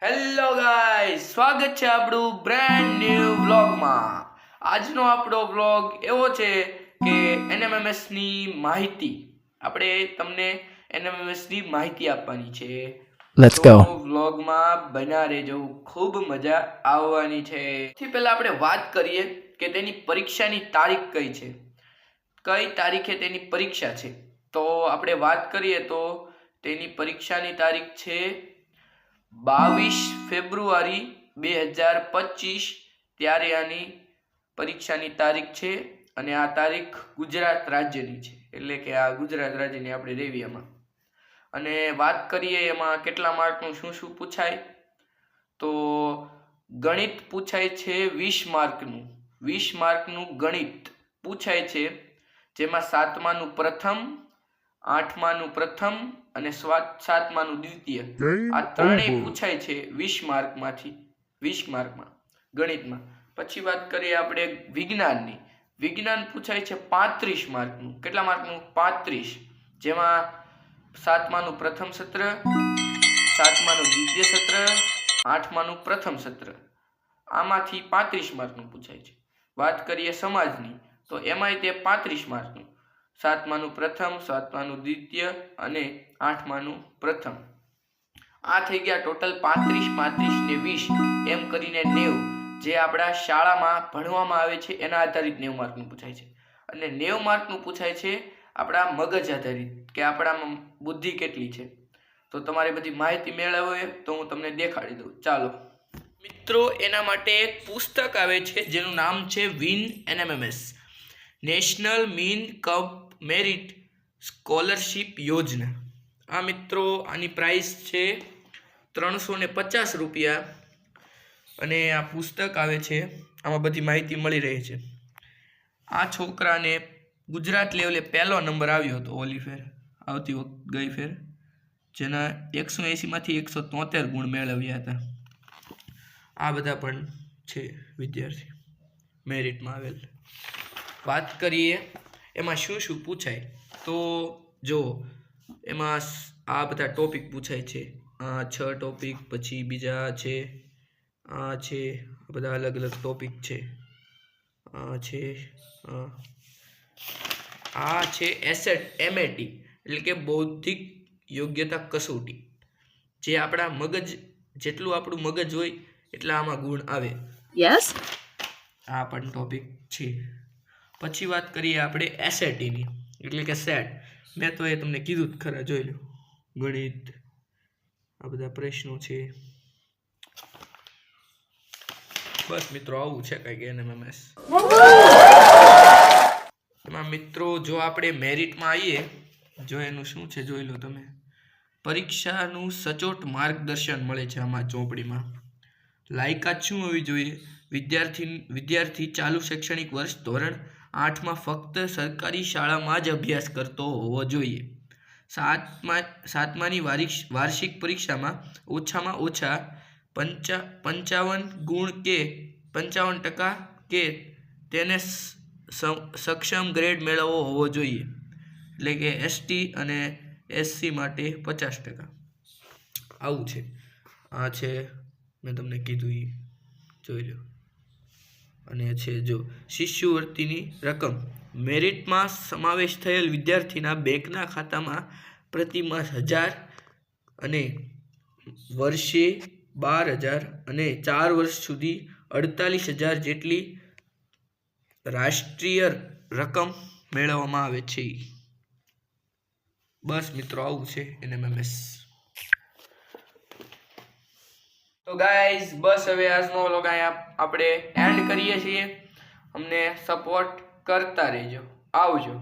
Hello guys, સ્વાગત છે આપણું બ્રાન્ડ ન્યૂ વ્લોગમાં। આજનો આપણો વ્લોગ એવો છે કે એનએમએમએસ ની માહિતી આપણે તમને એનએમએમએસ ની માહિતી આપવાની છે। લેટ્સ તો ગો। વ્લોગમાં બના રહેજો, ખૂબ મજા આવવાની છે। સૌથી પહેલા આપણે વાત કરીએ કે તેની પરીક્ષાની તારીખ કઈ છે, કઈ તારીખે તેની પરીક્ષા છે। તો આપણે વાત કરીએ તો તેની પરીક્ષાની તારીખ છે 22 ફેબ્રુઆરી 2025। ત્યારે આની પરીક્ષાની તારીખ છે અને આ તારીખ ગુજરાત રાજ્યની છે, એટલે કે આ ગુજરાત રાજ્યની આપણે રેવી એમાં। અને વાત કરીએ એમાં કેટલા માર્કનું શું શું પૂછાય, તો ગણિત પૂછાય છે 20 માર્કનું। 20 માર્કનું ગણિત પૂછાય છે, જેમાં 7માનું પ્રથમ, 8માનું પ્રથમ અને 7માનું દ્વિતીય, આ ત્રણેય પૂછાય છે 20 માર્કમાંથી, 20 માર્કમાં ગણિતમાં। પછી વાત કરીએ આપણે વિજ્ઞાનની। વિજ્ઞાન પૂછાય છે 35 માર્કનું। કેટલા માર્કનું? 35, જેમાં 7માનું પ્રથમ સત્ર, 7માનું દ્વિતીય સત્ર, 8માનું પ્રથમ સત્ર, આમાંથી 35 માર્કનું પૂછાય છે। વાત કરીએ સમાજની, તો એમાંય તે 35 માર્કનું, 7માનું પ્રથમ, 7માનું દ્વિતીય અને 8માનું પ્રથમ। આ થઈ ગયા ટોટલ 35, 35 ને 20 એમ કરીને 90, જે આપણા શાળામાં ભણવામાં આવે છે એના આધારિત 90 માર્કનું પૂછાય છે। અને 90 માર્કનું પૂછાય છે આપણા મગજ આધારિત, કે આપણામાં બુદ્ધિ કેટલી છે। તો તમારે બધી માહિતી મેળવવી હોય તો હું તમને દેખાડી દઉં, ચાલો મિત્રો। એના માટે એક પુસ્તક આવે છે જેનું નામ છે win NMMS, national mean cup merit scholarship યોજના। આ મિત્રો આની પ્રાઇસ છે 350 રૂપિયા અને આ પુસ્તક આવે છે, આમાં બધી માહિતી મળી રહે છે। આ છોકરાને ગુજરાત લેવલે પહેલો નંબર આવ્યો હતો ઓલી ફેર, ગઈ ફેર, જેના 180માંથી 173 ગુણ મેળવ્યા હતા। આ બધા પણ છે વિદ્યાર્થી મેરિટમાં આવેલ। વાત કરીએ એમાં શું શું પૂછાય, તો જો એમાં આ બધા ટોપિક પૂછાય છે, 6 ટોપિક, પછી બીજા છે, આ બધા અલગ અલગ ટોપિક છે। આ છે એસેટ એમએટી, એટલે કે બૌદ્ધિક યોગ્યતા કસોટી, જે આપણા મગજ જેટલું આપણું મગજ હોય એટલા આમાં ગુણ આવે। યસ, આ પણ ટોપિક છે। પછી વાત કરીએ આપણે એસએટીની, એટલે કે સેટ। મેં તો એ તમને કીધું જ ખરા, જોઈ લો, ગણિત, આ બધા પ્રશ્નો છે। બસ મિત્રો, આવું છે કંઈક એનએમએમએસ। એમાં મિત્રો જો આપણે મેરિટમાં આવીએ, જો એનું શું છે જોઈ લો તમે। પરીક્ષાનું સચોટ માર્ગદર્શન મળે છે આમાં ચોપડીમાં। લાયકાત શું હોવી જોઈએ? વિદ્યાર્થી ચાલુ શૈક્ષણિક વર્ષ ધોરણ 8માં ફક્ત સરકારી શાળામાં જ અભ્યાસ કરતો હોવો જોઈએ। 7માની વાર્ષિક પરીક્ષામાં ઓછામાં ઓછા 55 ગુણ કે 55% કે તેને સક્ષમ ગ્રેડ મેળવવો હોવો જોઈએ, એટલે કે એસટી અને એસસી માટે 50%। આવું છે, આ છે મેં તમને કીધું એ જોઈ લો। અને છે જો શિષ્યવૃત્તિની રકમ, મેરિટમાં સમાવેશ થયેલ વિદ્યાર્થીના બેંકના ખાતામાં પ્રતિ માસ 1000 અને વર્ષે 12000 અને 4 વર્ષ સુધી 48000 જેટલી રાષ્ટ્રીય રકમ મેળવવામાં આવે છે। બસ મિત્રો, આવું છે એનએમએમએસ। તો ગાઈઝ, બસ હવે આજનો વ્લોગ અહીંયા આપણે એન્ડ કરીએ છીએ। અમને સપોર્ટ કરતા રહેજો, આવજો।